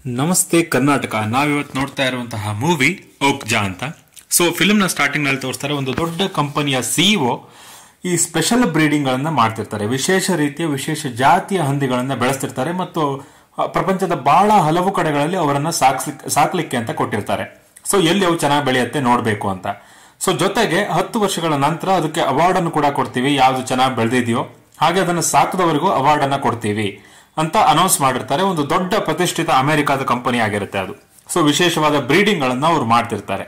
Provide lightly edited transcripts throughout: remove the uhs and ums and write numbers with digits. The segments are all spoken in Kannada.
ನಮಸ್ತೆ ಕರ್ನಾಟಕ. ನಾವಿವತ್ತು ನೋಡ್ತಾ ಇರುವಂತಹ ಮೂವಿ ಓಕ್ಜಾ ಅಂತ. ಸೊ ಫಿಲ್ಮ್ನ ಸ್ಟಾರ್ಟಿಂಗ್ ನಲ್ಲಿ ತೋರಿಸ್ತಾರೆ, ಒಂದು ದೊಡ್ಡ ಕಂಪನಿಯ ಸಿಇಒ ಈ ಸ್ಪೆಷಲ್ ಬ್ರೀಡಿಂಗ್ ಗಳನ್ನ ಮಾಡ್ತಿರ್ತಾರೆ. ವಿಶೇಷ ರೀತಿಯ ವಿಶೇಷ ಜಾತಿಯ ಹಂದಿಗಳನ್ನ ಬೆಳೆಸ್ತಿರ್ತಾರೆ ಮತ್ತು ಪ್ರಪಂಚದ ಬಹಳ ಹಲವು ಕಡೆಗಳಲ್ಲಿ ಅವರನ್ನ ಸಾಕ್ಲಿಕ್ಕೆ ಅಂತ ಕೊಟ್ಟಿರ್ತಾರೆ. ಸೊ ಎಲ್ಲಿ ಅವು ಚೆನ್ನಾಗಿ ಬೆಳೆಯುತ್ತೆ ನೋಡ್ಬೇಕು ಅಂತ. ಸೊ ಜೊತೆಗೆ 10 ವರ್ಷಗಳ ನಂತರ ಅದಕ್ಕೆ ಅವಾರ್ಡ್ ಅನ್ನು ಕೂಡ ಕೊಡ್ತೀವಿ, ಯಾವ್ದು ಚೆನ್ನಾಗಿ ಬೆಳೆದಿದೆಯೋ ಹಾಗೆ ಅದನ್ನು ಸಾಕದವರೆಗೂ ಅವಾರ್ಡ್ ಅನ್ನ ಕೊಡ್ತೀವಿ ಅಂತ ಅನೌನ್ಸ್ ಮಾಡಿರ್ತಾರೆ. ಒಂದು ದೊಡ್ಡ ಪ್ರತಿಷ್ಠಿತ ಅಮೆರಿಕಾದ ಕಂಪನಿ ಆಗಿರುತ್ತೆ ಅದು. ಸೊ ವಿಶೇಷವಾದ ಬ್ರೀಡಿಂಗ್ ಗಳನ್ನ ಅವ್ರು ಮಾಡ್ತಿರ್ತಾರೆ.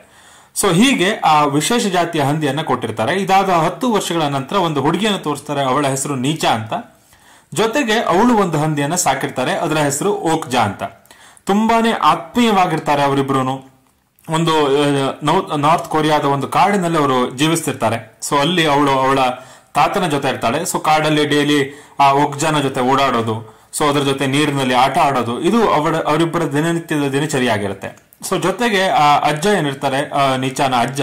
ಸೊ ಹೀಗೆ ಆ ವಿಶೇಷ ಜಾತಿಯ ಹಂದಿಯನ್ನ ಕೊಟ್ಟಿರ್ತಾರೆ. ಇದಾದ 10 ವರ್ಷಗಳ ನಂತರ ಒಂದು ಹುಡುಗಿಯನ್ನು ತೋರಿಸ್ತಾರೆ, ಅವಳ ಹೆಸರು ನೀಚಾ ಅಂತ. ಜೊತೆಗೆ ಅವಳು ಒಂದು ಹಂದಿಯನ್ನ ಸಾಕಿರ್ತಾರೆ, ಅದರ ಹೆಸರು ಓಕ್ಜಾ ಅಂತ. ತುಂಬಾನೇ ಆತ್ಮೀಯವಾಗಿರ್ತಾರೆ ಅವರಿಬ್ರು. ಒಂದು ನಾರ್ತ್ ಕೊರಿಯಾದ ಒಂದು ಕಾಡಿನಲ್ಲಿ ಅವರು ಜೀವಿಸ್ತಿರ್ತಾರೆ. ಸೊ ಅಲ್ಲಿ ಅವಳ ತಾತನ ಜೊತೆ ಇರ್ತಾಳೆ. ಸೊ ಕಾಡಲ್ಲಿ ಡೈಲಿ ಆ ಓಕ್ಜಾನ ಜೊತೆ ಓಡಾಡೋದು, ಸೊ ಅದರ ಜೊತೆ ನೀರಿನಲ್ಲಿ ಆಟ ಆಡೋದು, ಇದು ಅವರಿಬ್ಬರ ದಿನನಿತ್ಯದ ದಿನಚರಿ ಆಗಿರುತ್ತೆ. ಸೊ ಜೊತೆಗೆ ಆ ಅಜ್ಜ ಏನಿರ್ತಾರೆ, ನೀಚಾನ ಅಜ್ಜ,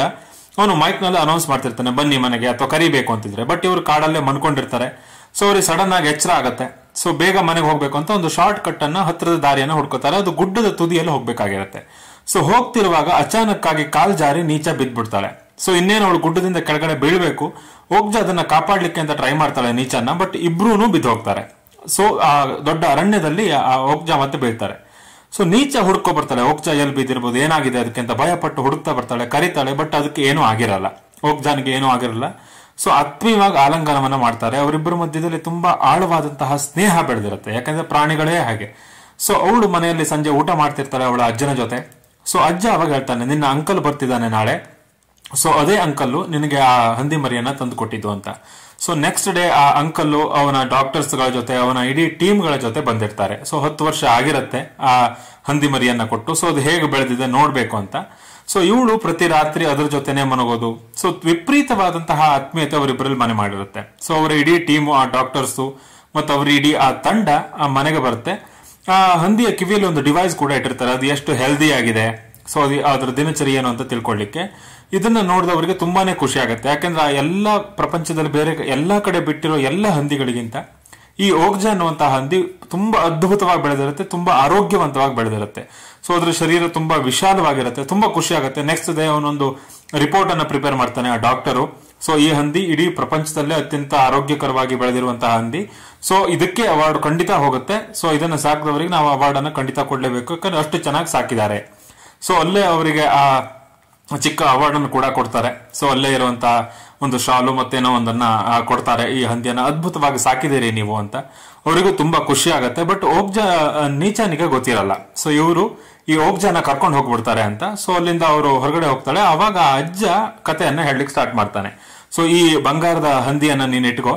ಅವನು ಮೈಕ್ ನಲ್ಲಿ ಅನೌನ್ಸ್ ಮಾಡ್ತಿರ್ತಾನೆ, ಬನ್ನಿ ಮನೆಗೆ ಅಥವಾ ಕರಿಬೇಕು ಅಂತಿದ್ರೆ. ಬಟ್ ಇವರು ಕಾಡಲ್ಲೇ ಮನ್ಕೊಂಡಿರ್ತಾರೆ. ಸೊ ಅವ್ರಿಗೆ ಸಡನ್ ಆಗಿ ಎಚ್ಚರ ಆಗತ್ತೆ. ಸೊ ಬೇಗ ಮನೆಗೆ ಹೋಗ್ಬೇಕು ಅಂತ ಒಂದು ಶಾರ್ಟ್ ಕಟ್ ಅನ್ನ ಹತ್ತಿರದ ದಾರಿಯನ್ನ ಹುಡ್ಕೋತಾರೆ. ಅದು ಗುಡ್ಡದ ತುದಿಯಲ್ಲಿ ಹೋಗ್ಬೇಕಾಗಿರುತ್ತೆ. ಸೊ ಹೋಗ್ತಿರುವಾಗ ಅಚಾನಕ್ ಆಗಿ ಕಾಲ್ ಜಾರಿ ನೀಚಾ ಬಿದ್ದ್ಬಿಡ್ತಾಳೆ. ಸೊ ಇನ್ನೇನು ಅವಳು ಗುಡ್ಡದಿಂದ ಕೆಳಗಡೆ ಬೀಳ್ಬೇಕು. ಓಕ್ಜಾ ಅದನ್ನ ಕಾಪಾಡ್ಲಿಕ್ಕೆ ಅಂತ ಟ್ರೈ ಮಾಡ್ತಾಳೆ ನೀಚಾನ, ಬಟ್ ಇಬ್ರು ಬಿದ್ದು ಹೋಗ್ತಾರೆ. ಸೊ ಆ ದೊಡ್ಡ ಅರಣ್ಯದಲ್ಲಿ ಆ ಓಕ್ಜಾ ಮತ್ತೆ ಬೀಳ್ತಾರೆ. ಸೊ ನೀಚಾ ಹುಡ್ಕೊ ಬರ್ತಾಳೆ, ಓಕ್ಜಾ ಎಲ್ಲಿ ಬಿದ್ದಿರ್ಬೋದು, ಏನಾಗಿದೆ ಅದಕ್ಕೆ ಅಂತ ಭಯಪಟ್ಟು ಹುಡುಕ್ತಾ ಬರ್ತಾಳೆ, ಕರಿತಾಳೆ. ಬಟ್ ಅದಕ್ಕೆ ಏನೂ ಆಗಿರಲ್ಲ, ಓಕ್ಜಾನಿಗೆ ಏನೂ ಆಗಿರಲ್ಲ. ಸೊ ಆತ್ಮೀಯವಾಗಿ ಆಲಂಗನವನ್ನ ಮಾಡ್ತಾರೆ. ಅವರಿಬ್ಬರ ಮಧ್ಯದಲ್ಲಿ ತುಂಬಾ ಆಳವಾದಂತಹ ಸ್ನೇಹ ಬೆಳೆದಿರುತ್ತೆ, ಯಾಕಂದ್ರೆ ಪ್ರಾಣಿಗಳೇ ಹಾಗೆ. ಸೊ ಅವಳು ಮನೆಯಲ್ಲಿ ಸಂಜೆ ಊಟ ಮಾಡ್ತಿರ್ತಾಳೆ ಅವಳ ಅಜ್ಜನ ಜೊತೆ. ಸೊ ಅಜ್ಜ ಅವಾಗ ಹೇಳ್ತಾನೆ, ನಿನ್ನ ಅಂಕಲ್ ಬರ್ತಿದ್ದಾನೆ ನಾಳೆ. ಸೊ ಅದೇ ಅಂಕಲ್ಲು ನಿನಗೆ ಆ ಹಂದಿ ಮರಿಯನ್ನ ತಂದು ಕೊಟ್ಟಿದ್ದು ಅಂತ. ಸೊ ನೆಕ್ಸ್ಟ್ ಡೇ ಆ ಅಂಕಲ್ಲು ಅವನ ಡಾಕ್ಟರ್ಸ್ ಗಳ ಜೊತೆ, ಅವನ ಇಡೀ ಟೀಮ್ ಗಳ ಜೊತೆ ಬಂದಿರ್ತಾರೆ. ಸೊ 10 ವರ್ಷ ಆಗಿರತ್ತೆ ಆ ಹಂದಿ ಮರಿಯನ್ನ ಕೊಟ್ಟು. ಸೊ ಅದು ಹೇಗೆ ಬೆಳೆದಿದೆ ನೋಡ್ಬೇಕು ಅಂತ. ಸೊ ಇವಳು ಪ್ರತಿ ರಾತ್ರಿ ಅದ್ರ ಜೊತೆನೆ ಮನಗೋದು. ಸೊ ವಿಪರೀತವಾದಂತಹ ಆತ್ಮೀಯತೆ ಅವರಿಬ್ಬರಲ್ಲಿ ಮನೆ ಮಾಡಿರುತ್ತೆ. ಸೊ ಅವರ ಇಡೀ ಟೀಮು, ಆ ಡಾಕ್ಟರ್ಸು ಮತ್ತು ಅವರ ಇಡೀ ಆ ತಂಡ ಆ ಮನೆಗೆ ಬರುತ್ತೆ. ಆ ಹಂದಿಯ ಕಿವಿಯಲ್ಲಿ ಒಂದು ಡಿವೈಸ್ ಕೂಡ ಇಟ್ಟಿರ್ತಾರೆ, ಅದು ಎಷ್ಟು ಹೆಲ್ದಿ ಆಗಿದೆ, ಸೊ ಅದ್ರ ದಿನಚರಿ ಏನು ಅಂತ ತಿಳ್ಕೊಳ್ಳಿಕ್ಕೆ. ಇದನ್ನ ನೋಡಿದವರಿಗೆ ತುಂಬಾನೇ ಖುಷಿ ಆಗುತ್ತೆ. ಯಾಕಂದ್ರೆ ಎಲ್ಲ ಪ್ರಪಂಚದಲ್ಲಿ ಬೇರೆ ಎಲ್ಲಾ ಕಡೆ ಬಿಟ್ಟಿರೋ ಎಲ್ಲ ಹಂದಿಗಳಿಗಿಂತ ಈ ಓಕ್ಜಾ ಅನ್ನುವಂತಹ ಹಂದಿ ತುಂಬಾ ಅದ್ಭುತವಾಗಿ ಬೆಳೆದಿರುತ್ತೆ, ತುಂಬಾ ಆರೋಗ್ಯವಂತವಾಗಿ ಬೆಳೆದಿರುತ್ತೆ. ಸೊ ಅದ್ರ ಶರೀರ ತುಂಬಾ ವಿಶಾಲವಾಗಿರುತ್ತೆ, ತುಂಬಾ ಖುಷಿ ಆಗುತ್ತೆ. ನೆಕ್ಸ್ಟ್ ಡೇ ಅವನೊಂದು ರಿಪೋರ್ಟ್ ಅನ್ನ ಪ್ರಿಪೇರ್ ಮಾಡ್ತಾನೆ ಆ ಡಾಕ್ಟರು. ಸೊ ಈ ಹಂದಿ ಇಡೀ ಪ್ರಪಂಚದಲ್ಲೇ ಅತ್ಯಂತ ಆರೋಗ್ಯಕರವಾಗಿ ಬೆಳೆದಿರುವಂತಹ ಹಂದಿ, ಸೊ ಇದಕ್ಕೆ ಅವಾರ್ಡ್ ಖಂಡಿತ ಹೋಗುತ್ತೆ. ಸೊ ಇದನ್ನ ಸಾಕಿದವರಿಗೆ ನಾವು ಅವಾರ್ಡ್ ಅನ್ನ ಖಂಡಿತ ಕೊಡ್ಲೇಬೇಕು, ಯಾಕಂದ್ರೆ ಅಷ್ಟು ಚೆನ್ನಾಗಿ ಸಾಕಿದ್ದಾರೆ. ಸೊ ಅಲ್ಲೇ ಅವರಿಗೆ ಆ ಚಿಕ್ಕ ಅವಾರ್ಡ್ ಅನ್ನು ಕೂಡ ಕೊಡ್ತಾರೆ. ಸೊ ಅಲ್ಲೇ ಇರುವಂತಹ ಒಂದು ಶಾಲು ಮತ್ತೇನೋ ಒಂದನ್ನ ಕೊಡ್ತಾರೆ, ಈ ಹಂದಿಯನ್ನ ಅದ್ಭುತವಾಗಿ ಸಾಕಿದಿರಿ ನೀವು ಅಂತ. ಅವರಿಗೂ ತುಂಬಾ ಖುಷಿ ಆಗತ್ತೆ. ಬಟ್ ಓಕ್ಜಾ ನೀಚಾನಿಗೆ ಗೊತ್ತಿರಲ್ಲ. ಸೊ ಇವರು ಈ ಓಕ್ಜಾನ ಕರ್ಕೊಂಡು ಹೋಗ್ಬಿಡ್ತಾರೆ ಅಂತ. ಸೊ ಅಲ್ಲಿಂದ ಅವರು ಹೊರಗಡೆ ಹೋಗ್ತಾಳೆ. ಅವಾಗ ಅಜ್ಜ ಕಥೆಯನ್ನ ಹೇಳಲಿಕ್ಕೆ ಸ್ಟಾರ್ಟ್ ಮಾಡ್ತಾನೆ. ಸೊ ಈ ಬಂಗಾರದ ಹಂದಿಯನ್ನ ನೀನ್ ಇಟ್ಕೋ,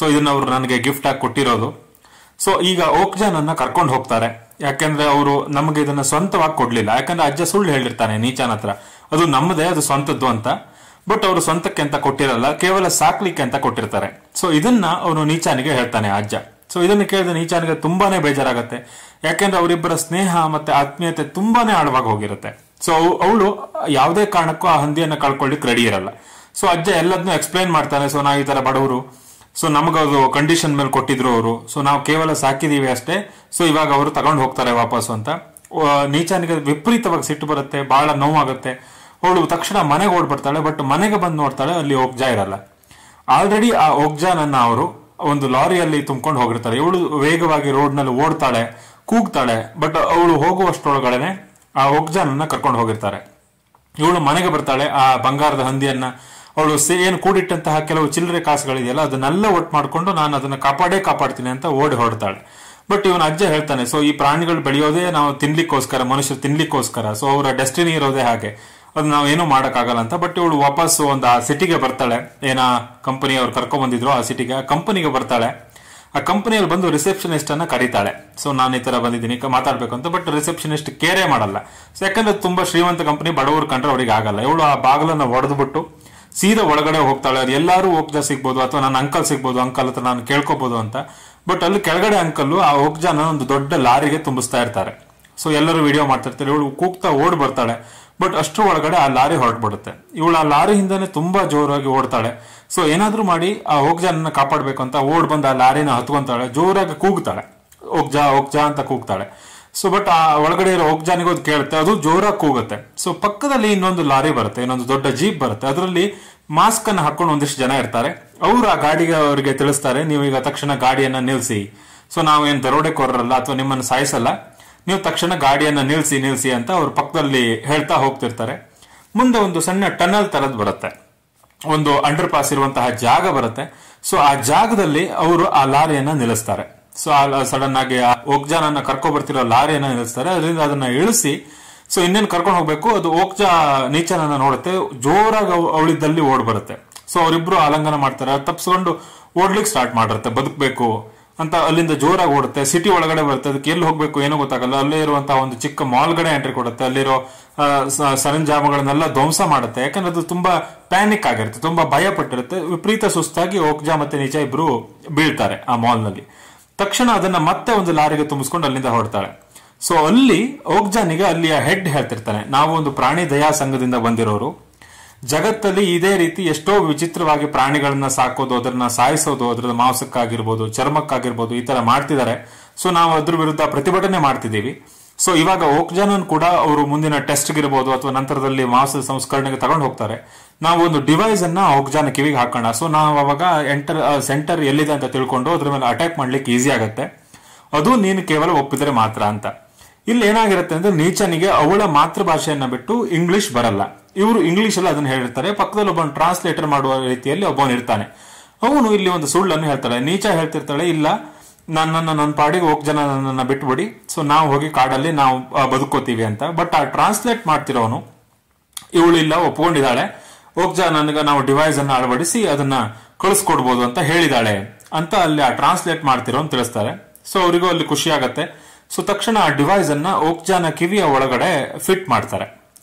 ಸೊ ಇದನ್ನ ಅವರು ನನಗೆ ಗಿಫ್ಟ್ ಆಗಿ ಕೊಟ್ಟಿರೋದು. ಸೊ ಈಗ ಓಕ್ಜಾನನ್ನ ಕರ್ಕೊಂಡು ಹೋಗ್ತಾರೆ, ಯಾಕಂದ್ರೆ ಅವರು ನಮಗೆ ಇದನ್ನ ಸ್ವಂತವಾಗಿ ಕೊಡ್ಲಿಲ್ಲ. ಯಾಕಂದ್ರೆ ಅಜ್ಜ ಸುಳ್ಳು ಹೇಳಿರ್ತಾನೆ ನೀಚಾನ ಹತ್ರ, ಅದು ನಮ್ಮದೇ, ಅದು ಸ್ವಂತದ್ದು ಅಂತ. ಬಟ್ ಅವರು ಸ್ವಂತಕ್ಕೆ ಅಂತ ಕೊಟ್ಟಿರಲ್ಲ, ಕೇವಲ ಸಾಕ್ಲಿಕ್ಕೆ ಅಂತ ಕೊಟ್ಟಿರ್ತಾರೆ. ಸೊ ಇದನ್ನ ಅವನು ನೀಚಾನಿಗೆ ಹೇಳ್ತಾನೆ ಅಜ್ಜ. ಸೊ ಇದನ್ನ ಕೇಳಿದ ನೀಚಾನಿಗೆ ತುಂಬಾನೇ ಬೇಜಾರಾಗತ್ತೆ, ಯಾಕೆಂದ್ರೆ ಅವರಿಬ್ಬರ ಸ್ನೇಹ ಮತ್ತೆ ಆತ್ಮೀಯತೆ ತುಂಬಾನೇ ಆಳವಾಗಿ ಹೋಗಿರುತ್ತೆ. ಸೊ ಅವಳು ಯಾವುದೇ ಕಾರಣಕ್ಕೂ ಆ ಹಂದಿಯನ್ನ ಕಳ್ಕೊಳ್ಳಿಕ್ ರೆಡಿ ಇರಲ್ಲ. ಸೊ ಅಜ್ಜ ಎಲ್ಲದನ್ನೂ ಎಕ್ಸ್ಪ್ಲೈನ್ ಮಾಡ್ತಾನೆ. ಸೊ ನಾವು ಈ ತರ ಬಡವರು, ಸೊ ನಮಗದು ಕಂಡೀಷನ್ ಮೇಲೆ ಕೊಟ್ಟಿದ್ರು ಅವರು, ಸೊ ನಾವು ಕೇವಲ ಸಾಕಿದೀವಿ ಅಷ್ಟೇ, ಸೊ ಇವಾಗ ಅವರು ತಗೊಂಡು ಹೋಗ್ತಾರೆ ವಾಪಸ್ ಅಂತ. ನೀಚಾನಿಗೆ ವಿಪರೀತವಾಗಿ ಸಿಟ್ಟು ಬರುತ್ತೆ, ಬಹಳ ನೋವಾಗುತ್ತೆ. ಅವಳು ತಕ್ಷಣ ಮನೆಗೆ ಓಡ್ಬಿಡ್ತಾಳೆ. ಬಟ್ ಮನೆಗೆ ಬಂದು ನೋಡ್ತಾಳೆ, ಅಲ್ಲಿ ಓಕ್ಜಾ ಇರಲ್ಲ. ಆಲ್ರೆಡಿ ಆ ಓಕ್ಜಾನನ್ನ ಅವರು ಒಂದು ಲಾರಿಯಲ್ಲಿ ತುಂಬ್ಕೊಂಡು ಹೋಗಿರ್ತಾರೆ. ಇವಳು ವೇಗವಾಗಿ ರೋಡ್ ನಲ್ಲಿ ಓಡ್ತಾಳೆ, ಕೂಗ್ತಾಳೆ. ಬಟ್ ಅವಳು ಹೋಗುವಷ್ಟರೊಳಗಡೆ ಆ ಓಕ್ಜಾನನ್ನ ಕರ್ಕೊಂಡು ಹೋಗಿರ್ತಾರೆ. ಇವಳು ಮನೆಗೆ ಬರ್ತಾಳೆ. ಆ ಬಂಗಾರದ ಹಂದಿಯನ್ನ ಅವಳು ಏನು ಕೂಡಿಟ್ಟಂತಹ ಕೆಲವು ಚಿಲ್ಲರೆ ಕಾಸುಗಳಿದೆಯಲ್ಲ ಅದನ್ನೆಲ್ಲ ಒಟ್ಟು ಮಾಡ್ಕೊಂಡು ನಾನು ಅದನ್ನ ಕಾಪಾಡ್ತೀನಿ ಅಂತ ಓಡಿ ಹೊರಡ್ತಾಳೆ. ಬಟ್ ಇವನ ಅಜ್ಜ ಹೇಳ್ತಾನೆ, ಸೊ ಈ ಪ್ರಾಣಿಗಳು ಬೆಳೆಯೋದೇ ನಾವು ತಿನ್ಲಿಕ್ಕೋಸ್ಕರ, ಮನುಷ್ಯರು ತಿನ್ಲಿಕ್ಕೋಸ್ಕರ. ಸೊ ಅವರ ಡೆಸ್ಟಿನಿ ಇರೋದೇ ಹಾಗೆ, ಅದು ನಾವು ಏನೂ ಮಾಡಕ್ಕಾಗಲ್ಲ ಅಂತ. ಬಟ್ ಇವಳು ವಾಪಸ್ ಒಂದು ಆ ಸಿಟಿಗೆ ಬರ್ತಾಳೆ, ಏನ ಕಂಪನಿ ಅವ್ರು ಕರ್ಕೊಂಡ್ ಬಂದಿದ್ರು ಆ ಸಿಟಿಗೆ. ಆ ಕಂಪನಿಗೆ ಬರ್ತಾಳೆ. ಆ ಕಂಪನಿಯಲ್ಲಿ ಬಂದು ರಿಸೆಪ್ಷನಿಸ್ಟ್ ಅನ್ನ ಕರೀತಾಳೆ. ಸೊ ನಾನು ಈ ತರ ಬಂದಿದ್ದೀನಿ ಮಾತಾಡ್ಬೇಕು ಅಂತ. ಬಟ್ ರಿಸೆಪ್ಷನಿಸ್ಟ್ ಕೇರೇ ಮಾಡಲ್ಲ. ಸೊ ಯಾಕಂದ್ರೆ ತುಂಬಾ ಶ್ರೀಮಂತ ಕಂಪನಿ, ಬಡವರು ಕಂಡ್ರೆ ಅವ್ರಿಗೆ ಆಗಲ್ಲ. ಇವಳು ಆ ಬಾಗಿಲನ್ನ ಒಡೆದ್ಬಿಟ್ಟು ಸೀದಾ ಒಳಗಡೆ ಹೋಗ್ತಾಳೆ. ಅದು ಎಲ್ಲರೂ ಓಕ್ಜಾ ಸಿಗ್ಬೋದು ಅಥವಾ ನನ್ನ ಅಂಕಲ್ ಸಿಗ್ಬೋದು, ಅಂಕಲ್ ಹತ್ರ ನಾನು ಕೇಳ್ಕೋಬಹುದು ಅಂತ. ಬಟ್ ಅಲ್ಲಿ ಕೆಳಗಡೆ ಅಂಕಲ್ಲು ಆ ಓಕ್ಜಾನ ಒಂದು ದೊಡ್ಡ ಲಾರಿಗೆ ತುಂಬಿಸ್ತಾ ಇರ್ತಾರೆ. ಸೊ ಎಲ್ಲರೂ ವಿಡಿಯೋ ಮಾಡ್ತಿರ್ತಾರೆ. ಇವಳು ಕೂಗ್ತಾ ಓಡ್ ಬರ್ತಾಳೆ. ಬಟ್ ಅಷ್ಟರ ಒಳಗಡೆ ಆ ಲಾರಿ ಹೊರಟ್ಬಿಡುತ್ತೆ. ಇವಳು ಆ ಲಾರಿ ಹಿಂದೆನೆ ತುಂಬಾ ಜೋರಾಗಿ ಓಡ್ತಾಳೆ. ಸೊ ಏನಾದ್ರೂ ಮಾಡಿ ಆ ಓಕ್ಜಾನನ್ನ ಕಾಪಾಡ್ಬೇಕು ಅಂತ ಓಡ್ ಬಂದ ಆ ಲಾರಿನ ಹತ್ಕೊಂತಾಳೆ, ಜೋರಾಗಿ ಕೂಗ್ತಾಳೆ, ಓಕ್ಜಾ ಓಕ್ಜಾ ಅಂತ ಕೂಗ್ತಾಳೆ. ಸೊ ಬಟ್ ಆ ಒಳಗಡೆ ಇರೋ ಓಕ್ಜಾನಿಗೂ ಅದು ಕೇಳುತ್ತೆ, ಅದು ಜೋರಾಗಿ ಕೂಗುತ್ತೆ. ಸೊ ಪಕ್ಕದಲ್ಲಿ ಇನ್ನೊಂದು ಲಾರಿ ಬರುತ್ತೆ, ಇನ್ನೊಂದು ದೊಡ್ಡ ಜೀಪ್ ಬರುತ್ತೆ. ಅದರಲ್ಲಿ ಮಾಸ್ಕ್ ಅನ್ನು ಹಾಕೊಂಡು ಒಂದಿಷ್ಟು ಜನ ಇರ್ತಾರೆ. ಅವರು ಆ ಗಾಡಿಗೆ ಅವರಿಗೆ ತಿಳಿಸ್ತಾರೆ, ನೀವು ಈಗ ತಕ್ಷಣ ಗಾಡಿಯನ್ನ ನಿಲ್ಸಿ. ಸೊ ನಾವೇನ್ ದರೋಡೆಕೋರರಲ್ಲ ಅಥವಾ ನಿಮ್ಮನ್ನು ಸಾಯಿಸಲ್ಲ, ನೀವು ತಕ್ಷಣ ಗಾಡಿಯನ್ನ ನಿಲ್ಸಿ ಅಂತ ಅವ್ರ ಪಕ್ಕದಲ್ಲಿ ಹೇಳ್ತಾ ಹೋಗ್ತಿರ್ತಾರೆ. ಮುಂದೆ ಒಂದು ಸಣ್ಣ ಟನಲ್ ತರದ್ ಬರುತ್ತೆ, ಒಂದು ಅಂಡರ್ ಪಾಸ್ ಇರುವಂತಹ ಜಾಗ ಬರುತ್ತೆ. ಸೊ ಆ ಜಾಗದಲ್ಲಿ ಅವರು ಆ ಲಾರಿಯನ್ನ ನಿಲ್ಲಿಸ್ತಾರೆ. ಸೊ ಸಡನ್ ಆಗಿ ಆ ಓಕ್ಜಾನನ್ನ ಕರ್ಕೊ ಬರ್ತಿರೋ ಲಾರಿಯನ್ನ ನಿಲ್ಲಿಸ್ತಾರೆ. ಅದರಿಂದ ಅದನ್ನ ಇಳಿಸಿ ಸೊ ಇನ್ನೇನು ಕರ್ಕೊಂಡು ಹೋಗ್ಬೇಕು, ಅದು ಓಕ್ಜಾ ನೀಚನನ್ನ ನೋಡುತ್ತೆ, ಜೋರಾಗಿ ಅವಳಿದ್ದಲ್ಲಿ ಓಡ್ ಬರುತ್ತೆ. ಸೊ ಅವರಿಬ್ರು ಆಲಂಗನ ಮಾಡ್ತಾರೆ, ತಪ್ಪಿಸ್ಕೊಂಡು ಓಡ್ಲಿಕ್ಕೆ ಸ್ಟಾರ್ಟ್ ಮಾಡಿರುತ್ತೆ, ಬದುಕಬೇಕು ಅಂತ ಅಲ್ಲಿಂದ ಜೋರಾಗಿ ಓಡುತ್ತೆ. ಸಿಟಿ ಒಳಗಡೆ ಬರುತ್ತೆ, ಅದಕ್ಕೆ ಎಲ್ಲಿ ಹೋಗ್ಬೇಕು ಏನೋ ಗೊತ್ತಾಗಲ್ಲ. ಅಲ್ಲೇ ಇರುವಂತಹ ಒಂದು ಚಿಕ್ಕ ಮಾಲ್ಗಡೆ ಎಂಟ್ರಿ ಕೊಡುತ್ತೆ. ಅಲ್ಲಿರೋ ಸರಂಜಾಮಗಳನ್ನೆಲ್ಲ ಧ್ವಂಸ ಮಾಡುತ್ತೆ. ಯಾಕಂದ್ರೆ ಅದು ತುಂಬಾ ಪ್ಯಾನಿಕ್ ಆಗಿರುತ್ತೆ, ತುಂಬಾ ಭಯ ಪಟ್ಟಿರುತ್ತೆ. ವಿಪರೀತ ಸುಸ್ತಾಗಿ ಓಕ್ಜಾ ಮತ್ತೆ ನೀಚ ಇಬ್ರು ಬೀಳ್ತಾರೆ ಆ ಮಾಲ್ ನಲ್ಲಿ. ತಕ್ಷಣ ಅದನ್ನ ಮತ್ತೆ ಒಂದು ಲಾರಿಗೆ ತುಂಬಿಸ್ಕೊಂಡು ಅಲ್ಲಿಂದ ಹೊರಡ್ತಾಳೆ. ಸೊ ಅಲ್ಲಿ ಓಕ್ಜಾನಿಗೆ ಅಲ್ಲಿಯ ಹೆಡ್ ಹೇಳ್ತಿರ್ತಾನೆ, ನಾವು ಒಂದು ಪ್ರಾಣಿ ದಯಾ ಸಂಘದಿಂದ ಬಂದಿರೋರು, ಜಗತ್ತಲ್ಲಿ ಇದೇ ರೀತಿ ಎಷ್ಟೋ ವಿಚಿತ್ರವಾಗಿ ಪ್ರಾಣಿಗಳನ್ನ ಸಾಕೋದು, ಅದನ್ನ ಸಾಯಿಸೋದು, ಅದರ ಮಾಂಸಕ್ಕಾಗಿರ್ಬೋದು, ಚರ್ಮಕ್ಕಾಗಿರ್ಬೋದು, ಈ ತರ ಮಾಡ್ತಿದ್ದಾರೆ. ಸೊ ನಾವು ಅದ್ರ ವಿರುದ್ಧ ಪ್ರತಿಭಟನೆ ಮಾಡ್ತಿದ್ದೀವಿ. ಸೊ ಇವಾಗ ಓಕ್ಜಾನನ್ ಕೂಡ ಅವರು ಮುಂದಿನ ಟೆಸ್ಟ್ಗೆ ಇರ್ಬೋದು ಅಥವಾ ನಂತರದಲ್ಲಿ ಮಾಂಸ ಸಂಸ್ಕರಣೆಗೆ ತಗೊಂಡು ಹೋಗ್ತಾರೆ. ನಾವು ಒಂದು ಡಿವೈಸ್ ಅನ್ನ ಓಕ್ಜಾನ ಕಿವಿಗೆ ಹಾಕೋಣ. ಸೊ ನಾವು ಅವಾಗ ಸೆಂಟರ್ ಎಲ್ಲಿದೆ ಅಂತ ತಿಳ್ಕೊಂಡು ಅದ್ರ ಮೇಲೆ ಅಟ್ಯಾಕ್ ಮಾಡ್ಲಿಕ್ಕೆ ಈಸಿ ಆಗುತ್ತೆ. ಅದು ನೀನು ಕೇವಲ ಒಪ್ಪಿದ್ರೆ ಮಾತ್ರ ಅಂತ. ಇಲ್ಲಿ ಏನಾಗಿರುತ್ತೆ ಅಂದ್ರೆ ನೀಚನಿಗೆ ಅವಳ ಮಾತೃಭಾಷೆಯನ್ನ ಬಿಟ್ಟು ಇಂಗ್ಲಿಷ್ ಬರಲ್ಲ. ಇವರು ಇಂಗ್ಲಿಷ್ ಅಲ್ಲಿ ಅದನ್ನ ಹೇಳಿರ್ತಾರೆ. ಪಕ್ಕದಲ್ಲಿ ಒಬ್ಬ ಟ್ರಾನ್ಸ್ಲೇಟರ್ ಮಾಡುವ ರೀತಿಯಲ್ಲಿ ಒಬ್ಬನು ಇರ್ತಾನೆ. ಅವನು ಇಲ್ಲಿ ಒಂದು ಸುಳ್ಳನ್ನು ಹೇಳ್ತಾಳೆ. ನೀಚ ಹೇಳ್ತಿರ್ತಾಳೆ, ಇಲ್ಲ ನನ್ನ ಪಾಡಿಗೆ ಓಕ್ಜಾನ ನನ್ನನ್ನ ಬಿಟ್ಬಿಡಿ, ಸೊ ನಾವು ಹೋಗಿ ಕಾಡಲ್ಲಿ ನಾವು ಬದುಕೋತೀವಿ ಅಂತ. ಬಟ್ ಆ ಟ್ರಾನ್ಸ್ಲೇಟ್ ಮಾಡ್ತಿರೋನು ಇವಳು ಇಲ್ಲ, ಒಪ್ಕೊಂಡಿದ್ದಾಳೆ, ಓಕ್ಜಾ ನನಗೆ ನಾವು ಡಿವೈಸ್ ಅನ್ನ ಅಳವಡಿಸಿ ಅದನ್ನ ಕಳಿಸ್ಕೊಡ್ಬೋದು ಅಂತ ಹೇಳಿದಾಳೆ ಅಂತ ಅಲ್ಲಿ ಆ ಟ್ರಾನ್ಸ್ಲೇಟ್ ಮಾಡ್ತಿರೋನು ತಿಳಿಸ್ತಾರೆ. ಸೊ ಅವರಿಗೂ ಅಲ್ಲಿ ಖುಷಿ ಆಗತ್ತೆ. ಸೊ ತಕ್ಷಣ ಆ ಡಿವೈಸ್ ಅನ್ನ ಓಕ್ಜಾನ ಕಿವಿಯ ಒಳಗಡೆ ಫಿಟ್ ಮಾಡ್ತಾರೆ.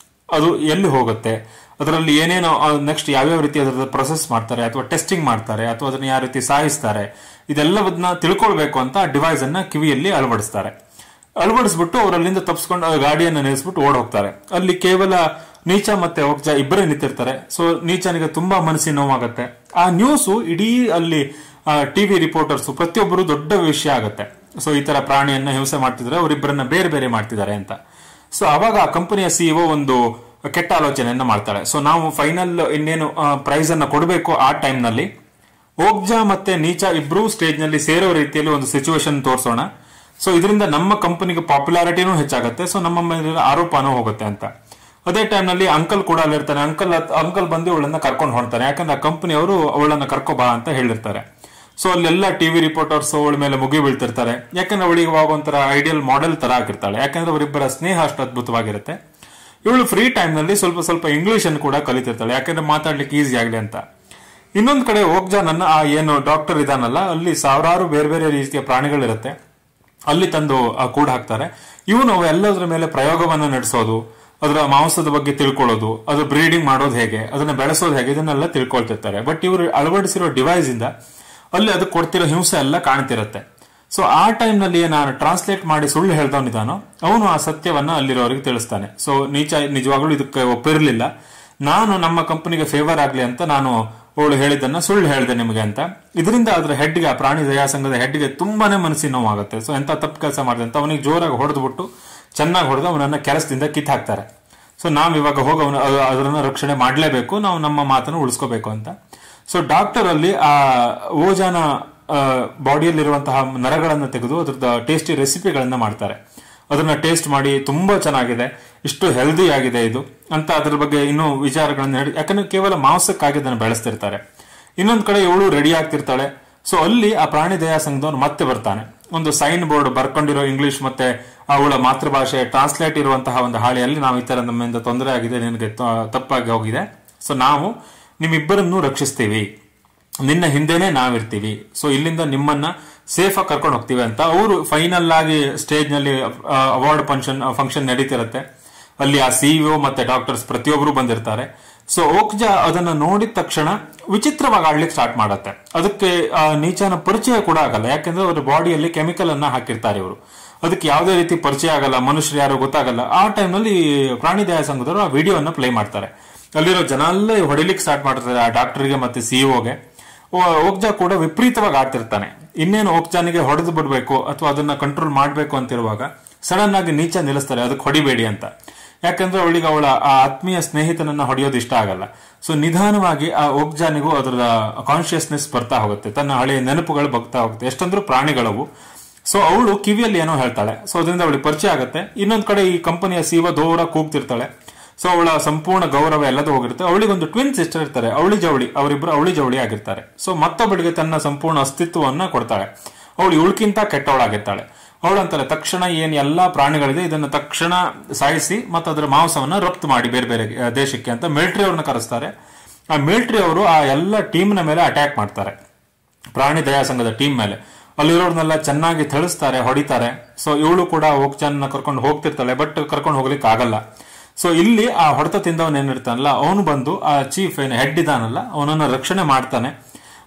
ಅದು ಎಲ್ಲಿ ಹೋಗುತ್ತೆ, ಅದರಲ್ಲಿ ಏನೇನೋ ನೆಕ್ಸ್ಟ್ ಯಾವ್ಯಾವ ರೀತಿ ಅದರ ಪ್ರೊಸೆಸ್ ಮಾಡ್ತಾರೆ ಅಥವಾ ಟೆಸ್ಟಿಂಗ್ ಮಾಡ್ತಾರೆ ಅಥವಾ ಅದನ್ನ ಯಾವ ರೀತಿ ಸಾಯಿಸ್ತಾರೆ, ಇದೆಲ್ಲವನ್ನ ತಿಳ್ಕೊಳ್ಬೇಕು ಅಂತ ಡಿವೈಸ್ ಅನ್ನ ಕಿವಿಯಲ್ಲಿ ಅಳವಡಿಸ್ಬಿಟ್ಟು ಅವರಲ್ಲಿಂದ ತಪ್ಪಿಸ್ಕೊಂಡು ಗಾಡಿಯನ್ನ ನಿಲ್ಲಿಸ್ಬಿಟ್ಟು ಓಡ್ ಹೋಗ್ತಾರೆ. ಅಲ್ಲಿ ಕೇವಲ ನೀಚ ಮತ್ತೆ ಓಕ್ಜಾ ಇಬ್ಬರೇ ನಿಂತಿರ್ತಾರೆ. ಸೊ ನೀಚನಿಗೆ ತುಂಬಾ ಮನಸ್ಸಿನ ನೋವಾಗುತ್ತೆ. ಆ ನ್ಯೂಸ್ ಇಡೀ ಅಲ್ಲಿ ಟಿವಿ ರಿಪೋರ್ಟರ್ಸ್ ಪ್ರತಿಯೊಬ್ಬರು ದೊಡ್ಡ ವಿಷಯ ಆಗುತ್ತೆ. ಸೊ ಈ ತರ ಪ್ರಾಣಿಯನ್ನ ಹಿಂಸೆ ಮಾಡ್ತಿದ್ರೆ ಅವರಿಬ್ಬರನ್ನ ಬೇರೆ ಬೇರೆ ಮಾಡ್ತಿದ್ದಾರೆ ಅಂತ. ಸೊ ಅವಾಗ ಆ ಕಂಪನಿಯ ಸಿಇಒ ಒಂದು ಕೆಟ್ಟ ಆಲೋಚನೆಯನ್ನ ಮಾಡ್ತಾಳೆ. ಸೊ ನಾವು ಫೈನಲ್ ಇನ್ನೇನು ಪ್ರೈಸ್ ಅನ್ನ ಕೊಡಬೇಕು ಆ ಟೈಮ್ ನಲ್ಲಿ ಓಕ್ಜಾ ಮತ್ತೆ ನೀಚ ಇಬ್ರು ಸ್ಟೇಜ್ ನಲ್ಲಿ ಸೇರೋ ರೀತಿಯಲ್ಲಿ ಒಂದು ಸಿಚುವೇಶನ್ ತೋರಿಸೋಣ. ಸೊ ಇದರಿಂದ ನಮ್ಮ ಕಂಪನಿಗೆ ಪಾಪ್ಯುಲಾರಿಟಿನೂ ಹೆಚ್ಚಾಗುತ್ತೆ, ಸೊ ನಮ್ಮ ಮೇಲೆ ಆರೋಪನೂ ಹೋಗುತ್ತೆ ಅಂತ. ಅದೇ ಟೈಮ್ ನಲ್ಲಿ ಅಂಕಲ್ ಕೂಡ ಅಲ್ಲಿರ್ತಾನೆ. ಅಂಕಲ್ ಬಂದು ಅವಳನ್ನ ಕರ್ಕೊಂಡು ಹೊಡ್ತಾನೆ. ಯಾಕಂದ್ರೆ ಆ ಕಂಪನಿ ಅವರು ಅವಳನ್ನ ಕರ್ಕೊಬಾ ಅಂತ ಹೇಳಿರ್ತಾರೆ. ಸೊ ಅಲ್ಲೆಲ್ಲ ಟಿವಿ ರಿಪೋರ್ಟರ್ಸ್ ಅವಳ ಮೇಲೆ ಮುಗಿ ಬೀಳ್ತಿರ್ತಾರೆ. ಯಾಕಂದ್ರೆ ಅವಳಿಗೆ ಇವಾಗ ಒಂಥರ ಐಡಿಯಲ್ ಮಾಡೆಲ್ ತರ ಆಗಿರ್ತಾಳೆ. ಯಾಕಂದ್ರೆ ಅವರಿಬ್ಬರ ಸ್ನೇಹ ಅಷ್ಟು ಅದ್ಭುತವಾಗಿರುತ್ತೆ. ಇವಳು ಫ್ರೀ ಟೈಮ್ ನಲ್ಲಿ ಸ್ವಲ್ಪ ಇಂಗ್ಲಿಷ್ ಅನ್ನು ಕೂಡ ಕಲಿತಿರ್ತಾಳೆ, ಯಾಕಂದ್ರೆ ಮಾತಾಡ್ಲಿಕ್ಕೆ ಈಸಿ ಆಗ್ಲಿ ಅಂತ. ಇನ್ನೊಂದ್ ಕಡೆ ಓಕ್ಜಾನನ್ನ ಆ ಏನು ಡಾಕ್ಟರ್ ಇದಾನಲ್ಲ, ಅಲ್ಲಿ ಸಾವಿರಾರು ಬೇರೆ ಬೇರೆ ರೀತಿಯ ಪ್ರಾಣಿಗಳಿರುತ್ತೆ, ಅಲ್ಲಿ ತಂದು ಕೂಡ ಹಾಕ್ತಾರೆ. ಇವನು ಎಲ್ಲದರ ಮೇಲೆ ಪ್ರಯೋಗವನ್ನ ನಡೆಸೋದು, ಅದರ ಮಾಂಸದ ಬಗ್ಗೆ ತಿಳ್ಕೊಳ್ಳೋದು, ಅದು ಬ್ರೀಡಿಂಗ್ ಮಾಡೋದು ಹೇಗೆ, ಅದನ್ನ ಬೆಳೆಸೋದು ಹೇಗೆ, ಇದನ್ನೆಲ್ಲ ತಿಳ್ಕೊಳ್ತಿರ್ತಾರೆ. ಬಟ್ ಇವರು ಅಳವಡಿಸಿರೋ ಡಿವೈಸ್ ಇಂದ ಅಲ್ಲಿ ಅದು ಕೊಡ್ತಿರೋ ಹಿಂಸೆ ಎಲ್ಲ ಕಾಣ್ತಿರುತ್ತೆ. ಸೊ ಆ ಟೈಮ್ ನಲ್ಲಿ ನಾನು ಟ್ರಾನ್ಸ್ಲೇಟ್ ಮಾಡಿ ಸುಳ್ಳು ಹೇಳ್ದವನಿದಾನೋ ಅವನು ಆ ಸತ್ಯವನ್ನ ಅಲ್ಲಿರೋರಿಗೆ ತಿಳಿಸ್ತಾನೆ. ಸೊ ನೀಚ ನಿಜವಾಗ್ಲೂ ಇದಕ್ಕೆ ಒಪ್ಪಿರಲಿಲ್ಲ, ನಾನು ನಮ್ಮ ಕಂಪನಿಗೆ ಫೇವರ್ ಆಗ್ಲಿ ಅಂತ ನಾನು ಅವಳು ಹೇಳಿದ್ದನ್ನ ಸುಳ್ಳು ಹೇಳಿದೆ ನಿಮಗೆ ಅಂತ. ಇದರಿಂದ ಅದ್ರ ಹೆಡ್ಗೆ, ಆ ಪ್ರಾಣಿ ದಯಾ ಸಂಘದ ಹೆಡ್ಗೆ ತುಂಬಾನೇ ಮನಸ್ಸಿನ ನೋವಾಗುತ್ತೆ. ಸೊ ಎಂತ ತಪ್ಪು ಕೆಲಸ ಮಾಡಿದೆ ಅಂತ ಅವನಿಗೆ ಜೋರಾಗಿ ಹೊಡೆದ್ಬಿಟ್ಟು ಚೆನ್ನಾಗಿ ಹೊಡೆದು ಅವನನ್ನ ಕೆಲಸದಿಂದ ಕಿತ್ ಹಾಕ್ತಾರೆ. ಸೊ ನಾವ್ ಇವಾಗ ಹೋಗಿ ಅದನ್ನ ರಕ್ಷಣೆ ಮಾಡ್ಲೇಬೇಕು, ನಾವು ನಮ್ಮ ಮಾತನ್ನು ಉಳಿಸ್ಕೋಬೇಕು ಅಂತ. ಸೊ ಡಾಕ್ಟರ್ ಅಲ್ಲಿ ಆ ಓಜಾನ ಬಾಡಿಯಲ್ಲಿರುವಂತಹ ನರಗಳನ್ನ ತೆಗೆದು ಅದ್ರದ್ದು ಟೇಸ್ಟಿ ರೆಸಿಪಿಗಳನ್ನ ಮಾಡ್ತಾರೆ. ಅದನ್ನ ಟೇಸ್ಟ್ ಮಾಡಿ ತುಂಬಾ ಚೆನ್ನಾಗಿದೆ, ಇಷ್ಟು ಹೆಲ್ದಿ ಆಗಿದೆ ಇದು ಅಂತ ಅದ್ರ ಬಗ್ಗೆ ಇನ್ನೂ ವಿಚಾರಗಳನ್ನ ಯಾಕಂದ್ರೆ ಕೇವಲ ಮಾಂಸಕ್ಕಾಗಿ ಅದನ್ನು ಬೆಳೆಸ್ತಿರ್ತಾರೆ. ಇನ್ನೊಂದ್ ಕಡೆ ಇವಳು ರೆಡಿ ಆಗ್ತಿರ್ತಾಳೆ. ಸೊ ಅಲ್ಲಿ ಆ ಪ್ರಾಣಿ ದಯಾ ಸಂಘದವನು ಮತ್ತೆ ಬರ್ತಾನೆ. ಒಂದು ಸೈನ್ ಬೋರ್ಡ್ ಬರ್ಕೊಂಡಿರೋ ಇಂಗ್ಲಿಷ್ ಮತ್ತೆ ಅವಳ ಮಾತೃಭಾಷೆ ಟ್ರಾನ್ಸ್ಲೇಟ್ ಇರುವಂತಹ ಒಂದು ಹಾಳೆಯಲ್ಲಿ, ನಾವು ಈ ತರ ನಮ್ಮಿಂದ ತೊಂದರೆ ಆಗಿದೆ, ನಿನಗೆ ತಪ್ಪಾಗಿ ಹೋಗಿದೆ, ಸೊ ನಾವು ನಿಮ್ಮಿಬ್ಬರನ್ನು ರಕ್ಷಿಸ್ತೀವಿ, ನಿನ್ನ ಹಿಂದೆನೆ ನಾವಿರ್ತೀವಿ, ಸೊ ಇಲ್ಲಿಂದ ನಿಮ್ಮನ್ನ ಸೇಫ್ ಆಗಿ ಕರ್ಕೊಂಡು ಹೋಗ್ತೀವಿ ಅಂತ. ಅವರು ಫೈನಲ್ ಆಗಿ ಸ್ಟೇಜ್ ನಲ್ಲಿ ಅವಾರ್ಡ್ ಫಂಕ್ಷನ್ ನಡೀತಿರುತ್ತೆ. ಅಲ್ಲಿ ಆ ಸಿಇಒ ಮತ್ತೆ ಡಾಕ್ಟರ್ಸ್ ಪ್ರತಿಯೊಬ್ಬರು ಬಂದಿರ್ತಾರೆ. ಸೊ ಓಕ್ಜಾ ಅದನ್ನ ನೋಡಿದ ತಕ್ಷಣ ವಿಚಿತ್ರವಾಗಿ ಆಡ್ಲಿಕ್ಕೆ ಸ್ಟಾರ್ಟ್ ಮಾಡತ್ತೆ. ಅದಕ್ಕೆ ನೀಚನ ಪರಿಚಯ ಕೂಡ ಆಗಲ್ಲ, ಯಾಕಂದ್ರೆ ಅವ್ರ ಬಾಡಿಯಲ್ಲಿ ಕೆಮಿಕಲ್ ಅನ್ನ ಹಾಕಿರ್ತಾರೆ ಇವರು. ಅದಕ್ಕೆ ಯಾವುದೇ ರೀತಿ ಪರಿಚಯ ಆಗಲ್ಲ, ಮನುಷ್ಯರು ಯಾರು ಗೊತ್ತಾಗಲ್ಲ. ಆ ಟೈಮ್ ನಲ್ಲಿ ಪ್ರಾಣಿ ದಯಾ ಸಂಘದವರು ಆ ವಿಡಿಯೋನ ಪ್ಲೇ ಮಾಡ್ತಾರೆ. ಅಲ್ಲಿರೋ ಜನ ಎಲ್ಲ ಹೊಡಿಲಿಕ್ಕೆ ಸ್ಟಾರ್ಟ್ ಮಾಡ್ತಾರೆ ಆ ಡಾಕ್ಟರ್ಗೆ ಮತ್ತೆ ಸಿಇಒಗೆ. ಓಕ್ಜಾ ಕೂಡ ವಿಪರೀತವಾಗಿ ಆಡ್ತಿರ್ತಾನೆ. ಇನ್ನೇನು ಓಕ್ಜಾನಿಗೆ ಹೊಡೆದು ಬಿಡ್ಬೇಕು ಅಥವಾ ಅದನ್ನ ಕಂಟ್ರೋಲ್ ಮಾಡ್ಬೇಕು ಅಂತಿರುವಾಗ ಸಡನ್ ಆಗಿ ನೀಚ ನಿಲ್ಲಿಸ್ತಾರೆ, ಅದಕ್ಕೆ ಹೊಡಿಬೇಡಿ ಅಂತ. ಯಾಕಂದ್ರೆ ಅವಳಿಗೆ ಅವಳ ಆ ಆತ್ಮೀಯ ಸ್ನೇಹಿತನನ್ನ ಹೊಡೆಯೋದು ಇಷ್ಟ ಆಗಲ್ಲ. ಸೊ ನಿಧಾನವಾಗಿ ಆ ಓಕ್ಜಾನಿಗೂ ಅದರ ಕಾನ್ಶಿಯಸ್ನೆಸ್ ಬರ್ತಾ ಹೋಗುತ್ತೆ, ತನ್ನ ಹಳೆಯ ನೆನಪುಗಳು ಬಗ್ತಾ ಹೋಗುತ್ತೆ. ಎಷ್ಟಂದ್ರೂ ಪ್ರಾಣಿಗಳವು. ಸೊ ಅವಳು ಕಿವಿಯಲ್ಲಿ ಏನೋ ಹೇಳ್ತಾಳೆ. ಸೊ ಅದರಿಂದ ಅವಳಿಗೆ ಪರಿಚಯ ಆಗುತ್ತೆ. ಇನ್ನೊಂದ್ ಕಡೆ ಈ ಕಂಪನಿಯ ಸಿಇಒ ದೂರ ಕೂಗ್ತಿರ್ತಾಳೆ. ಸೊ ಅವಳ ಸಂಪೂರ್ಣ ಗೌರವ ಎಲ್ಲದೂ ಹೋಗಿರುತ್ತೆ. ಅವಳಿಗೊಂದು ಟ್ವಿನ್ ಸಿಸ್ಟರ್ ಇರ್ತಾರೆ, ಅವಳಿ ಜವಳಿ, ಅವರಿಬ್ರು ಅವಳಿ ಜವಳಿ ಆಗಿರ್ತಾರೆ. ಸೊ ಮತ್ತೊಬ್ಬಳಿಗೆ ತನ್ನ ಸಂಪೂರ್ಣ ಅಸ್ತಿತ್ವವನ್ನ ಕೊಡ್ತಾಳೆ. ಅವಳು ಇವಳಿಗಿಂತ ಕೆಟ್ಟವಳಾಗಿರ್ತಾಳೆ. ಅವಳಂತಾರೆ, ತಕ್ಷಣ ಏನ್ ಎಲ್ಲಾ ಪ್ರಾಣಿಗಳಿದೆ ಇದನ್ನ ತಕ್ಷಣ ಸಾಯಿಸಿ ಮತ್ತು ಅದರ ಮಾಂಸವನ್ನ ರಫ್ತು ಮಾಡಿ ಬೇರೆ ಬೇರೆ ದೇಶಕ್ಕೆ ಅಂತ ಮಿಲಿಟರಿ ಅವ್ರನ್ನ ಕರೆಸ್ತಾರೆ. ಆ ಮಿಲಿಟರಿ ಅವರು ಆ ಎಲ್ಲ ಟೀಮ್ನ ಮೇಲೆ ಅಟ್ಯಾಕ್ ಮಾಡ್ತಾರೆ, ಪ್ರಾಣಿ ದಯಾ ಸಂಘದ ಟೀಮ್ ಮೇಲೆ. ಅಲ್ಲಿರೋರ್ನೆಲ್ಲ ಚೆನ್ನಾಗಿ ಥಳಿಸ್ತಾರೆ, ಹೊಡಿತಾರೆ. ಸೊ ಇವಳು ಕೂಡ ಓಕ್ಜಾನ್ ಕರ್ಕೊಂಡು ಹೋಗ್ತಿರ್ತಾಳೆ, ಬಟ್ ಕರ್ಕೊಂಡು ಹೋಗ್ಲಿಕ್ಕೆ ಆಗಲ್ಲ. ಸೊ ಇಲ್ಲಿ ಆ ಹೊಡೆತ ತಿಂದವನ್ ಏನಿರ್ತಾನಲ್ಲ, ಅವನು ಬಂದು ಆ ಚೀಫ್ ಏನು ಹೆಡ್ ಇದಾನಲ್ಲ ಅವನನ್ನ ರಕ್ಷಣೆ ಮಾಡ್ತಾನೆ.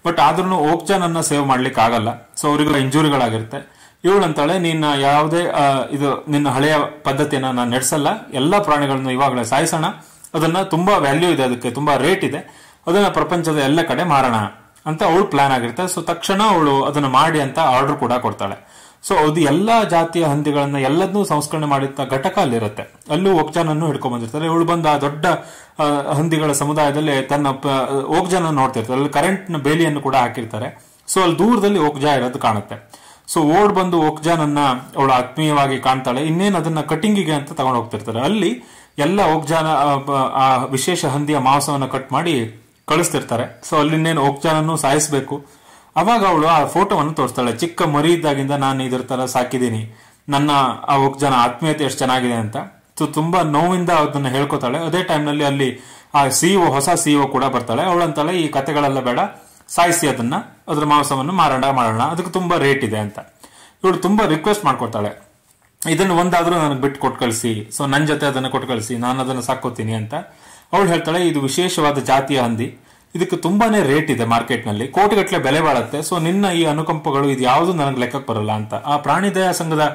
ಬಟ್ ಆದ್ರೂ ಓಕ್ಜಾನ್ ಅನ್ನ ಸೇವ್ ಮಾಡ್ಲಿಕ್ಕೆ ಆಗಲ್ಲ. ಸೊ ಅವರಿಗೆಲ್ಲ ಇಂಜುರಿಗಳಾಗಿರುತ್ತೆ. ಇವಳಂತಾಳೆ, ನಿನ್ನ ಯಾವುದೇ ಇದು ನಿನ್ನ ಹಳೆಯ ಪದ್ಧತಿಯನ್ನ ನಾನು ನಡೆಸಲ್ಲ, ಎಲ್ಲಾ ಪ್ರಾಣಿಗಳನ್ನು ಇವಾಗಲೇ ಸಾಯಿಸೋಣ, ಅದನ್ನ ತುಂಬಾ ವ್ಯಾಲ್ಯೂ ಇದೆ, ಅದಕ್ಕೆ ತುಂಬಾ ರೇಟ್ ಇದೆ, ಅದನ್ನ ಪ್ರಪಂಚದ ಎಲ್ಲ ಕಡೆ ಮಾರೋಣ ಅಂತ ಅವಳು ಪ್ಲಾನ್ ಆಗಿರುತ್ತೆ. ಸೊ ತಕ್ಷಣ ಅವಳು ಅದನ್ನ ಮಾಡಿ ಅಂತ ಆರ್ಡರ್ ಕೂಡ ಕೊಡ್ತಾಳೆ. ಸೊ ಅದು ಎಲ್ಲಾ ಜಾತಿಯ ಹಂದಿಗಳನ್ನ ಎಲ್ಲದನ್ನೂ ಸಂಸ್ಕರಣೆ ಮಾಡಿದ ಘಟಕ ಅಲ್ಲಿರುತ್ತೆ. ಅಲ್ಲೂ ಓಕ್ಜಾನ್ ಅನ್ನು ಹಿಡ್ಕೊಂಡ್ ಬಂದಿರ್ತಾರೆ. ಇವಳು ಬಂದು ಆ ದೊಡ್ಡ ಹಂದಿಗಳ ಸಮುದಾಯದಲ್ಲಿ ತನ್ನ ಓಕ್ಜಾನ್ ಅನ್ನು ನೋಡ್ತಿರ್ತಾರೆ. ಅಲ್ಲಿ ಕರೆಂಟ್ ನ ಬೇಲಿಯನ್ನು ಕೂಡ ಹಾಕಿರ್ತಾರೆ. ಸೊ ಅಲ್ಲಿ ದೂರದಲ್ಲಿ ಓಕ್ಜಾ ಇರೋದು ಕಾಣುತ್ತೆ. ಸೊ ಓಡ್ ಬಂದು ಓಕ್ಜಾನ್ ಅನ್ನ ಅವಳು ಆತ್ಮೀಯವಾಗಿ ಕಾಣ್ತಾಳೆ. ಇನ್ನೇನು ಅದನ್ನ ಕಟಿಂಗಿಗೆ ಅಂತ ತಗೊಂಡು ಹೋಗ್ತಿರ್ತಾರೆ. ಅಲ್ಲಿ ಎಲ್ಲ ಓಕ್ಜಾನ ಆ ವಿಶೇಷ ಹಂದಿಯ ಮಾಂಸವನ್ನ ಕಟ್ ಮಾಡಿ ಕಳಿಸ್ತಿರ್ತಾರೆ. ಸೊ ಅಲ್ಲಿನ್ನೇನು ಓಕ್ಜಾನ್ ಅನ್ನು ಸಾಯಿಸಬೇಕು. ಅವಾಗ ಅವಳು ಆ ಫೋಟೋವನ್ನು ತೋರಿಸ್ತಾಳೆ. ಚಿಕ್ಕ ಮರಿ ಇದ್ದಾಗಿಂದ ನಾನು ಇದ್ರ ತರ ಸಾಕಿದ್ದೀನಿ, ನನ್ನ ಆ ಓಕ್ಜಾನ ಆತ್ಮೀಯತೆ ಎಷ್ಟು ಚೆನ್ನಾಗಿದೆ ಅಂತ. ಸೊ ತುಂಬಾ ನೋವಿಂದ ಅದನ್ನ ಹೇಳ್ಕೊತಾಳೆ. ಅದೇ ಟೈಮ್ನಲ್ಲಿ ಅಲ್ಲಿ ಆ ಸಿಇಒ, ಹೊಸ ಸಿಇಒ ಕೂಡ ಬರ್ತಾಳೆ. ಅವಳಂತಾಳೆ, ಈ ಕತೆಗಳೆಲ್ಲ ಬೇಡ, ಸಾಯಿಸಿ ಅದನ್ನ, ಅದ್ರ ಮಾಂಸವನ್ನು ಮಾಡೋಣ, ಅದಕ್ಕೆ ತುಂಬಾ ರೇಟ್ ಇದೆ ಅಂತ. ಇವಳು ತುಂಬಾ ರಿಕ್ವೆಸ್ಟ್ ಮಾಡ್ಕೊತಾಳೆ, ಇದನ್ನು ಒಂದಾದ್ರೂ ನನಗೆ ಬಿಟ್ಟು ಕೊಟ್ಟು ಕಳಿಸಿ, ಸೊ ನನ್ನ ಜೊತೆ ಅದನ್ನ ಕೊಟ್ಟು ಕಳಿಸಿ, ನಾನು ಅದನ್ನ ಸಾಕೋತೀನಿ ಅಂತ. ಅವಳು ಹೇಳ್ತಾಳೆ, ಇದು ವಿಶೇಷವಾದ ಜಾತಿಯ ಹಂದಿ, ಇದಕ್ಕೆ ತುಂಬಾನೇ ರೇಟ್ ಇದೆ ಮಾರ್ಕೆಟ್ ನಲ್ಲಿ, ಕೋಟಿಗಟ್ಟಲೆ ಬೆಲೆ ಬಾಳುತ್ತೆ. ಸೊ ನಿನ್ನ ಈ ಅನುಕಂಪಗಳು ಇದು ಯಾವುದು ನನಗೆ ಲೆಕ್ಕಕ್ಕೆ ಬರಲ್ಲ ಅಂತ. ಆ ಪ್ರಾಣಿ ದಯಾ ಸಂಘದ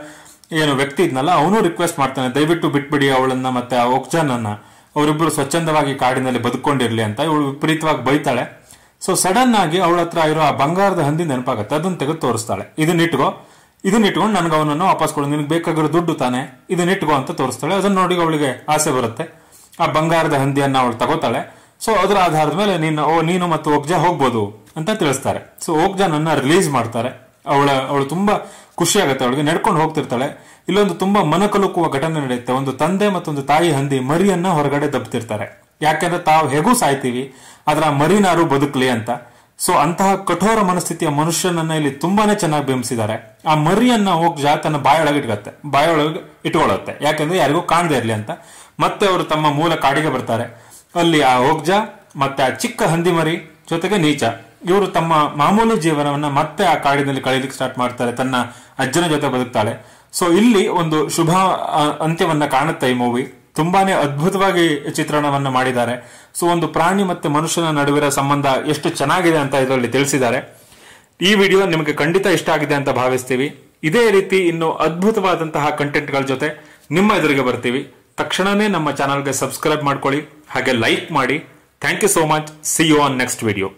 ಏನು ವ್ಯಕ್ತಿ ಇದ್ನಲ್ಲ, ಅವನು ರಿಕ್ವೆಸ್ಟ್ ಮಾಡ್ತಾನೆ, ದಯವಿಟ್ಟು ಬಿಟ್ಬಿಡಿ ಅವಳನ್ನ ಮತ್ತೆ ಆ ಓಕ್ಜಾನ್ ಅನ್ನ, ಅವರಿಬ್ಬರು ಸ್ವಚ್ಛಂದವಾಗಿ ಕಾಡಿನಲ್ಲಿ ಬದುಕೊಂಡಿರ್ಲಿ ಅಂತ. ಇವಳು ವಿಪರೀತವಾಗಿ ಬೈತಾಳೆ. ಸೊ ಸಡನ್ ಆಗಿ ಅವಳ ಹತ್ರ ಇರೋ ಆ ಬಂಗಾರದ ಹಂದಿ ನೆನಪಾಗತ್ತೆ. ಅದನ್ನ ತೆಗೆದು ತೋರಿಸ್ತಾಳೆ. ಇದನ್ನಿಟ್ಕೊಂಡು ನನಗೆ ಅವನನ್ನು ವಾಪಸ್ ಕೊಡು, ನಿನಗೆ ಬೇಕಾಗಿರೋ ದುಡ್ಡು ತಾನೆ, ಇದನ್ನಿಟ್ಕೋ ಅಂತ ತೋರಿಸ್ತಾಳೆ. ಅದನ್ನ ನೋಡಿ ಅವಳಿಗೆ ಆಸೆ ಬರುತ್ತೆ. ಆ ಬಂಗಾರದ ಹಂದಿಯನ್ನ ಅವಳು ತಗೋತಾಳೆ. ಸೊ ಅದರ ಆಧಾರದ ಮೇಲೆ ನೀನು ಮತ್ತು ಓಕ್ಜಾ ಹೋಗ್ಬೋದು ಅಂತ ತಿಳಿಸ್ತಾರೆ. ಸೊ ಓಕ್ಜಾನ್ ಅನ್ನ ರಿಲೀಸ್ ಮಾಡ್ತಾರೆ. ಅವಳು ತುಂಬಾ ಖುಷಿ ಆಗುತ್ತೆ. ಅವಳಿಗೆ ನಡ್ಕೊಂಡು ಹೋಗ್ತಿರ್ತಾಳೆ. ಇಲ್ಲೊಂದು ತುಂಬಾ ಮನಕಲುಕುವ ಘಟನೆ ನಡೆಯುತ್ತೆ. ಒಂದು ತಂದೆ ಮತ್ತೊಂದು ತಾಯಿ ಹಂದಿ ಮರಿಯನ್ನ ಹೊರಗಡೆ ದಬ್ತಿರ್ತಾರೆ. ಯಾಕೆಂದ್ರೆ ತಾವು ಹೇಗೂ ಸಾಯ್ತೀವಿ, ಆದ್ರೆ ಆ ಮರಿನಾರು ಬದುಕಲಿ ಅಂತ. ಸೊ ಅಂತಹ ಕಠೋರ ಮನಸ್ಥಿತಿಯ ಮನುಷ್ಯನನ್ನ ಇಲ್ಲಿ ತುಂಬಾನೇ ಚೆನ್ನಾಗಿ ಬಿಂಬಿಸಿದ್ದಾರೆ. ಆ ಮರಿಯನ್ನ ಓಕ್ಜಾ ತನ್ನ ಬಾಯೊಳಗೆ ಇಟ್ಕೊಳ್ಳುತ್ತೆ. ಯಾಕಂದ್ರೆ ಯಾರಿಗೂ ಕಾಣದೇ ಇರ್ಲಿ ಅಂತ. ಮತ್ತೆ ಅವರು ತಮ್ಮ ಮೂಲ ಕಾಡಿಗೆ ಬರ್ತಾರೆ. ಅಲ್ಲಿ ಆ ಓಕ್ಜಾ ಮತ್ತೆ ಆ ಚಿಕ್ಕ ಹಂದಿ ಮರಿ ಜೊತೆಗೆ ನೀಚ, ಇವರು ತಮ್ಮ ಮಾಮೂಲಿ ಜೀವನವನ್ನ ಮತ್ತೆ ಆ ಕಾಡಿನಲ್ಲಿ ಕಳೀಲಿಕ್ಕೆ ಸ್ಟಾರ್ಟ್ ಮಾಡ್ತಾರೆ. ತನ್ನ ಅಜ್ಜನ ಜೊತೆ ಬದುಕ್ತಾಳೆ. ಸೊ ಇಲ್ಲಿ ಒಂದು ಶುಭ ಅಂತ್ಯವನ್ನ ಕಾಣುತ್ತೆ ಈ ಮೂವಿ. ತುಂಬಾನೇ ಅದ್ಭುತವಾಗಿ ಚಿತ್ರಣವನ್ನ ಮಾಡಿದ್ದಾರೆ. ಸೊ ಒಂದು ಪ್ರಾಣಿ ಮತ್ತೆ ಮನುಷ್ಯನ ನಡುವಿನ ಸಂಬಂಧ ಎಷ್ಟು ಚೆನ್ನಾಗಿದೆ ಅಂತ ಇದರಲ್ಲಿ ತಿಳಿಸಿದ್ದಾರೆ. ಈ ವಿಡಿಯೋ ನಿಮಗೆ ಖಂಡಿತ ಇಷ್ಟ ಆಗಿದೆ ಅಂತ ಭಾವಿಸ್ತೀವಿ. ಇದೇ ರೀತಿ ಇನ್ನು ಅದ್ಭುತವಾದಂತಹ ಕಂಟೆಂಟ್ಗಳ ಜೊತೆ ನಿಮ್ಮ ಎದುರಿಗೆ ಬರ್ತೀವಿ. ತಕ್ಷಣನೇ ನಮ್ಮ ಚಾನಲ್ಗೆ ಸಬ್ಸ್ಕ್ರೈಬ್ ಮಾಡ್ಕೊಳ್ಳಿ, ಹಾಗೆ ಲೈಕ್ ಮಾಡಿ. Thank you so much. See you on next video.